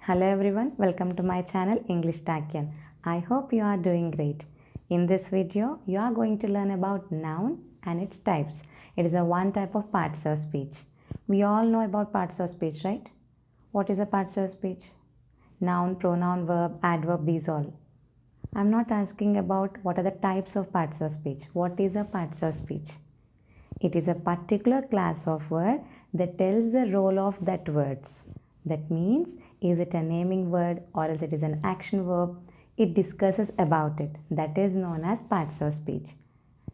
Hello everyone, welcome to my channel English Takian. I hope you are doing great. In this video, you are going to learn about noun and its types. It is a one type of parts of speech. We all know about parts of speech, right? What is a parts of speech? Noun, pronoun, verb, adverb, these all. I'm not asking about what are the types of parts of speech. What is a parts of speech? It is a particular class of word that tells the role of that words. That means, is it a naming word or else it is an action verb? It discusses about it. That is known as parts of speech.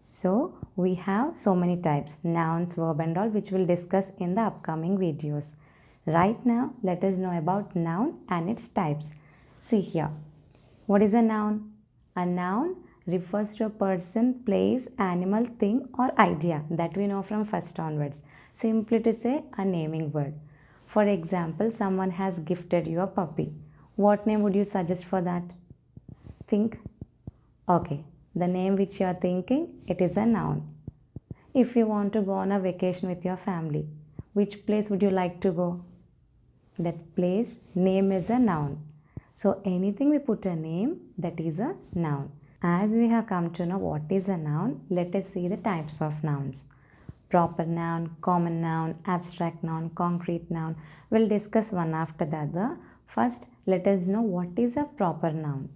So, we have so many types, nouns, verb and all, which we'll discuss in the upcoming videos. Right now, let us know about noun and its types. See here. What is a noun? A noun refers to a person, place, animal, thing or idea that we know from first onwards. Simply to say a naming word. For example, someone has gifted you a puppy. What name would you suggest for that? Think. Okay, the name which you are thinking, it is a noun. If you want to go on a vacation with your family, which place would you like to go? That place name is a noun. So anything we put a name, that is a noun. As we have come to know what is a noun, let us see the types of nouns. Proper noun, common noun, abstract noun, concrete noun. We'll discuss one after the other. First, let us know what is a proper noun.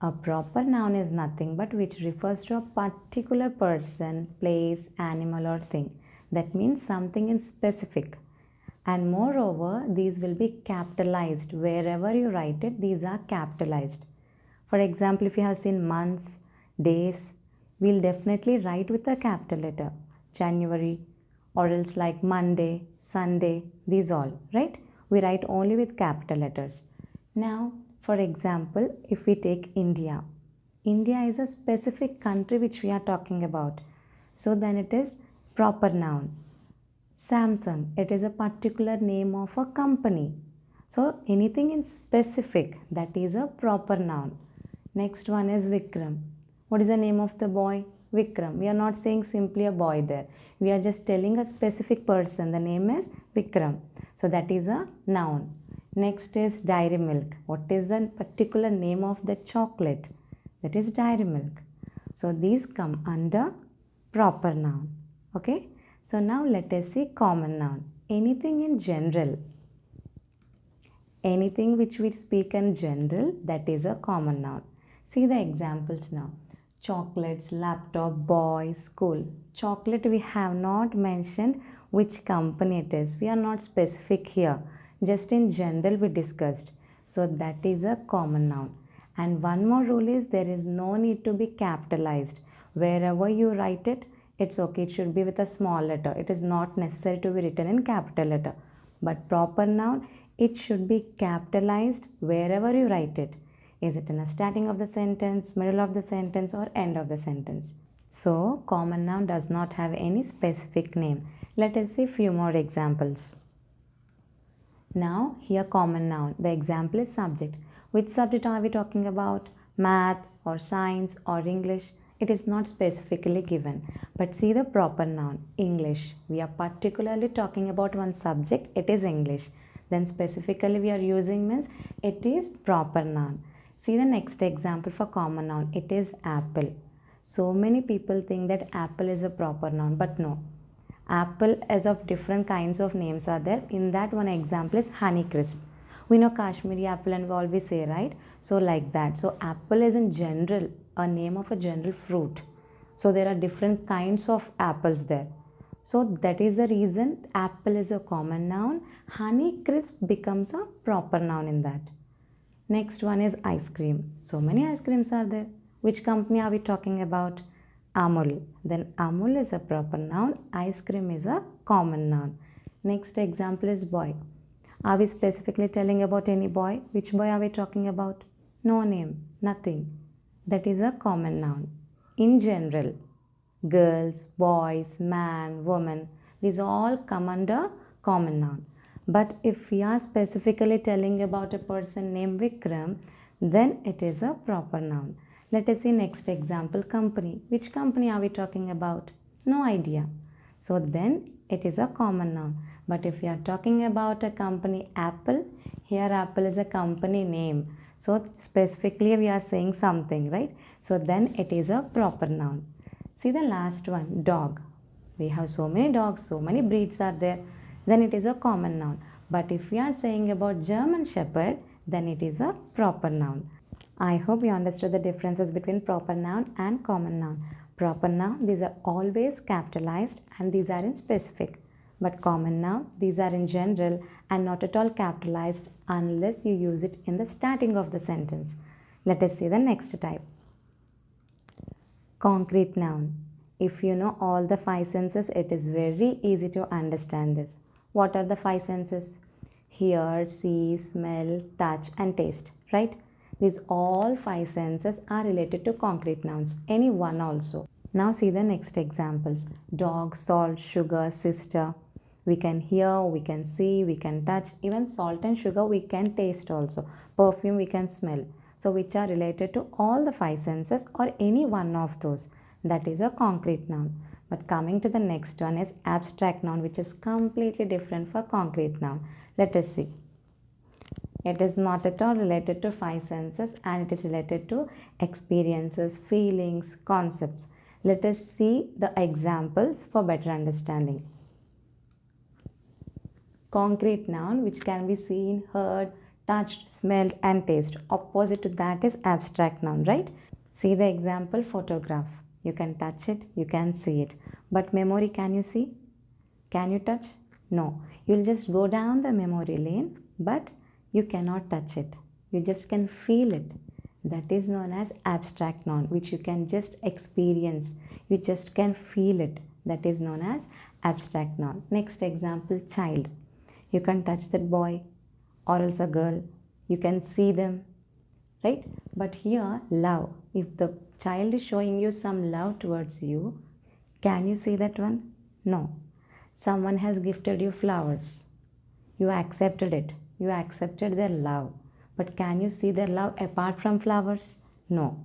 A proper noun is nothing but which refers to a particular person, place, animal or thing. That means something in specific. And moreover, these will be capitalized. Wherever you write it, these are capitalized. For example, if you have seen months, days, we'll definitely write with a capital letter. January, or else like Monday, Sunday, these all, right? We write only with capital letters. Now, for example, if we take India. India is a specific country which we are talking about. So then it is proper noun. Samsung, it is a particular name of a company. So anything in specific, that is a proper noun. Next one is Vikram. What is the name of the boy? Vikram. We are not saying simply a boy there. We are just telling a specific person. The name is Vikram. So that is a noun. Next is dairy milk. What is the particular name of the chocolate? That is dairy milk. So these come under proper noun. Okay. So now let us see common noun. Anything in general. Anything which we speak in general, that is a common noun. See the examples now. Chocolates, laptop, boy, school. Chocolate we have not mentioned which company it is. We are not specific here. Just in general we discussed. So that is a common noun. And one more rule is there is no need to be capitalized. Wherever you write it, it's okay. It should be with a small letter. It is not necessary to be written in capital letter. But proper noun, it should be capitalized wherever you write it. Is it in the starting of the sentence, middle of the sentence or end of the sentence? So, common noun does not have any specific name. Let us see few more examples. Now, here common noun. The example is subject. Which subject are we talking about? Math or science or English? It is not specifically given. But see the proper noun, English. We are particularly talking about one subject, it is English. Then specifically we are using means it is proper noun. See the next example for common noun, it is apple. So many people think that apple is a proper noun, but no. Apple as of different kinds of names are there. In that one example is Honeycrisp. We know Kashmiri apple and we always say, right? So like that. So apple is in general a name of a general fruit. So there are different kinds of apples there. So that is the reason apple is a common noun. Honeycrisp becomes a proper noun in that. Next one is ice cream. So many ice creams are there. Which company are we talking about? Amul. Then Amul is a proper noun. Ice cream is a common noun. Next example is boy. Are we specifically telling about any boy? Which boy are we talking about? No name. Nothing. That is a common noun. In general, girls, boys, man, woman, these all come under common noun. But if we are specifically telling about a person named Vikram, then it is a proper noun. Let us see next example, company. Which company are we talking about? No idea. So then it is a common noun. But if we are talking about a company Apple, here Apple is a company name. So specifically we are saying something, right? So then it is a proper noun. See the last one, dog. We have so many dogs, so many breeds are there. Then it is a common noun. But if we are saying about German Shepherd, then it is a proper noun. I hope you understood the differences between proper noun and common noun. Proper noun, these are always capitalized and these are in specific. But common noun, these are in general and not at all capitalized unless you use it in the starting of the sentence. Let us see the next type. Concrete noun. If you know all the five senses, it is very easy to understand this. What are the five senses? Hear, see, smell, touch and taste, right? These all five senses are related to concrete nouns, any one also. Now see the next examples. Dog, salt, sugar, sister. We can hear, we can see, we can touch. Even salt and sugar we can taste also. Perfume we can smell. So which are related to all the five senses or any one of those. That is a concrete noun. But coming to the next one is abstract noun, which is completely different for concrete noun. Let us see. It is not at all related to five senses and it is related to experiences, feelings, concepts. Let us see the examples for better understanding. Concrete noun, which can be seen, heard, touched, smelled and taste. Opposite to that is abstract noun, right? See the example photograph. You can touch it, you can see it. But memory, can you see? Can you touch? No. You'll just go down the memory lane, but you cannot touch it. You just can feel it. That is known as abstract noun, which you can just experience. You just can feel it. That is known as abstract noun. Next example, child. You can touch that boy or else a girl. You can see them, right? But here, love. If the child is showing you some love towards you, can you see that one? No. Someone has gifted you flowers. You accepted it. You accepted their love. But can you see their love apart from flowers? No.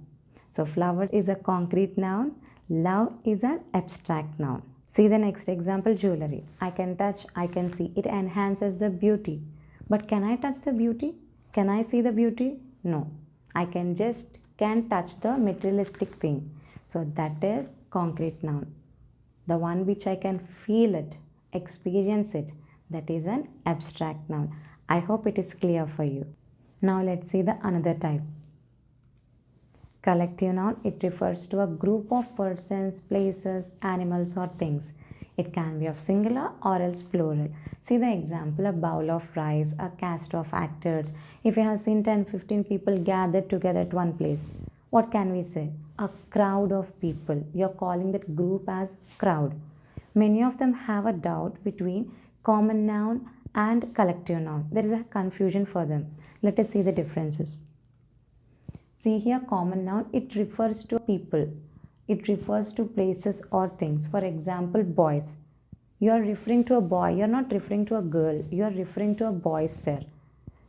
So flower is a concrete noun. Love is an abstract noun. See the next example, jewelry. I can touch, I can see. It enhances the beauty. But can I touch the beauty? Can I see the beauty? No. I can touch the materialistic thing. So that is concrete noun. The one which I can feel it, experience it, that is an abstract noun. I hope it is clear for you. Now let's see the another type. Collective noun, it refers to a group of persons, places, animals or things. It can be of singular or else plural. See the example, a bowl of rice, a cast of actors. If you have seen 10-15 people gathered together at one place, what can we say? A crowd of people. You're calling that group as crowd. Many of them have a doubt between common noun and collective noun. There is a confusion for them. Let us see the differences. See here, common noun, it refers to people. It refers to places or things. For example, boys. You are referring to a boy. You are not referring to a girl. You are referring to a boys there.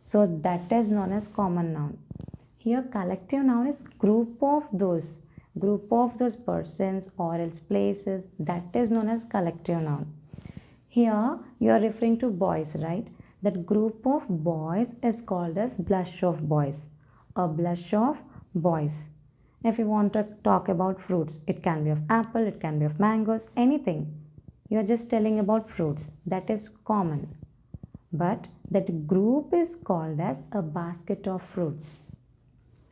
So that is known as common noun. Here, collective noun is group of those persons or else places. That is known as collective noun. Here, you are referring to boys, right? That group of boys is called as blush of boys. A blush of boys. If you want to talk about fruits, it can be of apple, it can be of mangoes, anything. You are just telling about fruits. That is common. But that group is called as a basket of fruits.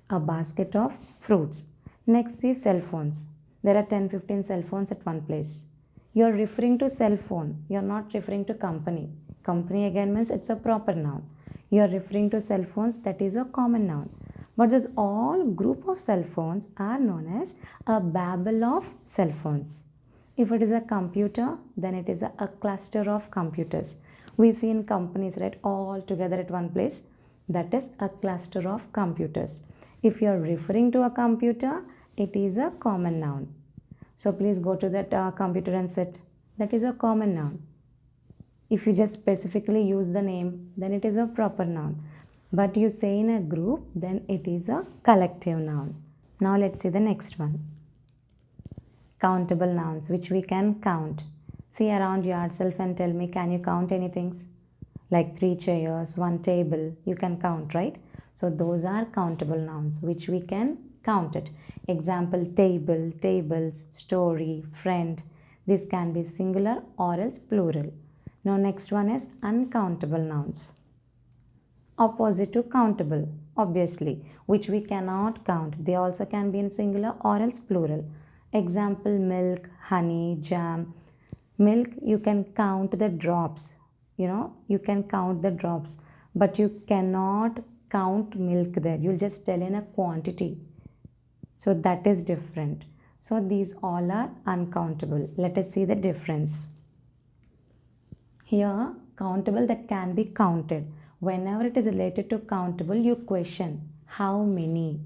A basket of fruits. Next is cell phones. There are 10-15 cell phones at one place. You are referring to cell phone. You are not referring to company. Company again means it's a proper noun. You are referring to cell phones, that is a common noun. But this all group of cell phones are known as a babel of cell phones. If it is a computer, then it is a cluster of computers. We see in companies, right, all together at one place. That is a cluster of computers. If you are referring to a computer, it is a common noun. So please go to that computer and sit. That is a common noun. If you just specifically use the name, then it is a proper noun. But you say in a group, then it is a collective noun. Now let's see the next one. Countable nouns, which we can count. See around yourself and tell me, can you count anything? Like 3 chairs, 1 table, you can count, right? So those are countable nouns which we can count it. Example, table, tables, story, friend. This can be singular or else plural. Now next one is uncountable nouns. Opposite to countable, obviously, which we cannot count. They also can be in singular or else plural. Example, milk, honey, jam. Milk, you can count the drops. You can count the drops, but you cannot count milk there. You'll just tell in a quantity. So that is different. So these all are uncountable. Let us see the difference. Here, countable that can be counted. Whenever it is related to countable, you question how many.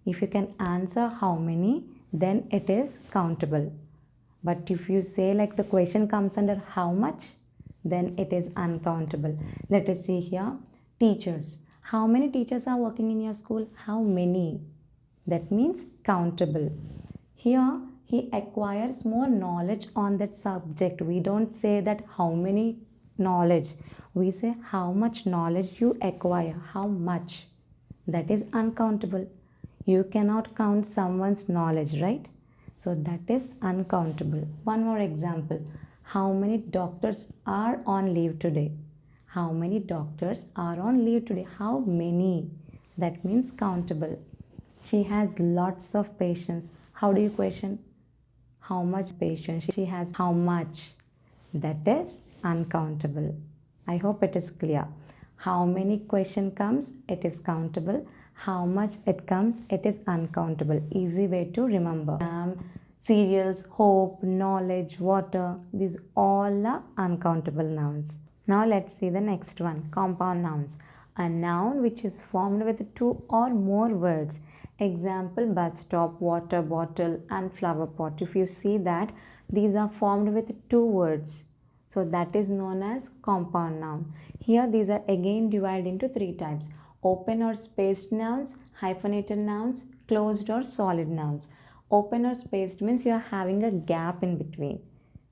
If you can answer how many, then it is countable. But if you say like the question comes under how much, then it is uncountable. Let us see here. Teachers. How many teachers are working in your school? How many? That means countable. Here, he acquires more knowledge on that subject. We don't say that how many knowledge. We say how much knowledge you acquire. How much? That is uncountable. You cannot count someone's knowledge, right? So that is uncountable. One more example. How many doctors are on leave today? How many doctors are on leave today? How many? That means countable. She has lots of patience. How do you question? How much patience she has? How much? That is uncountable. I hope it is clear. How many question comes? It is countable. How much it comes? It is uncountable. Easy way to remember. Cereals, hope, knowledge, water. These all are uncountable nouns. Now let's see the next one. Compound nouns. A noun which is formed with 2 or more words. Example, bus stop, water bottle and flower pot. If you see that, these are formed with 2 words. So that is known as compound noun. Here these are again divided into 3 types. Open or spaced nouns, hyphenated nouns, closed or solid nouns. Open or spaced means you are having a gap in between.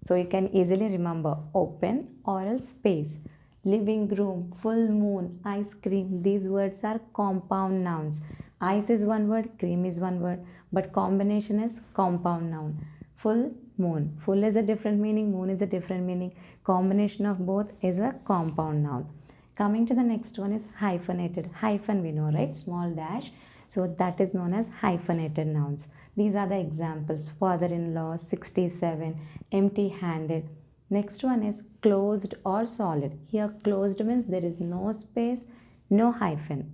So you can easily remember open or else space. Living room, full moon, ice cream. These words are compound nouns. Ice is one word, cream is one word, but combination is compound noun. Full moon. Full is a different meaning, moon is a different meaning. Combination of both is a compound noun. Coming to the next one is hyphenated. Hyphen we know, right? Small dash. So that is known as hyphenated nouns. These are the examples. Father-in-law, 67, empty-handed. Next one is closed or solid. Here closed means there is no space, no hyphen.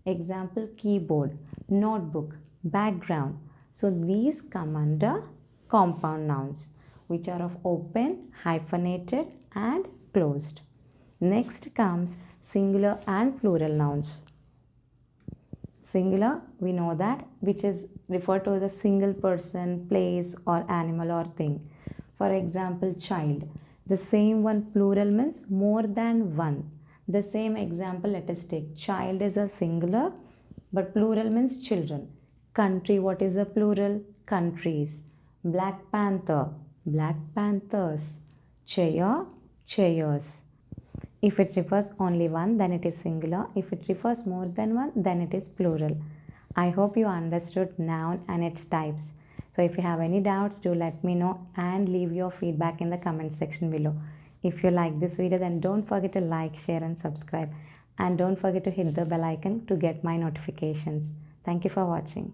Example, keyboard, notebook, background. So these come under compound nouns, which are of open, hyphenated and closed. Next comes singular and plural nouns. Singular, we know that, which is referred to as a single person, place or animal or thing. For example, child. The same one, plural means more than one. The same example, let us take. Child is a singular, but plural means children. Country, what is the plural? Countries. Black panther, black panthers. Chair, chairs. If it refers only one, then it is singular. If it refers more than one, then it is plural. I hope you understood noun and its types. So if you have any doubts, do let me know and leave your feedback in the comment section below. If you like this video, then don't forget to like, share and subscribe. And don't forget to hit the bell icon to get my notifications. Thank you for watching.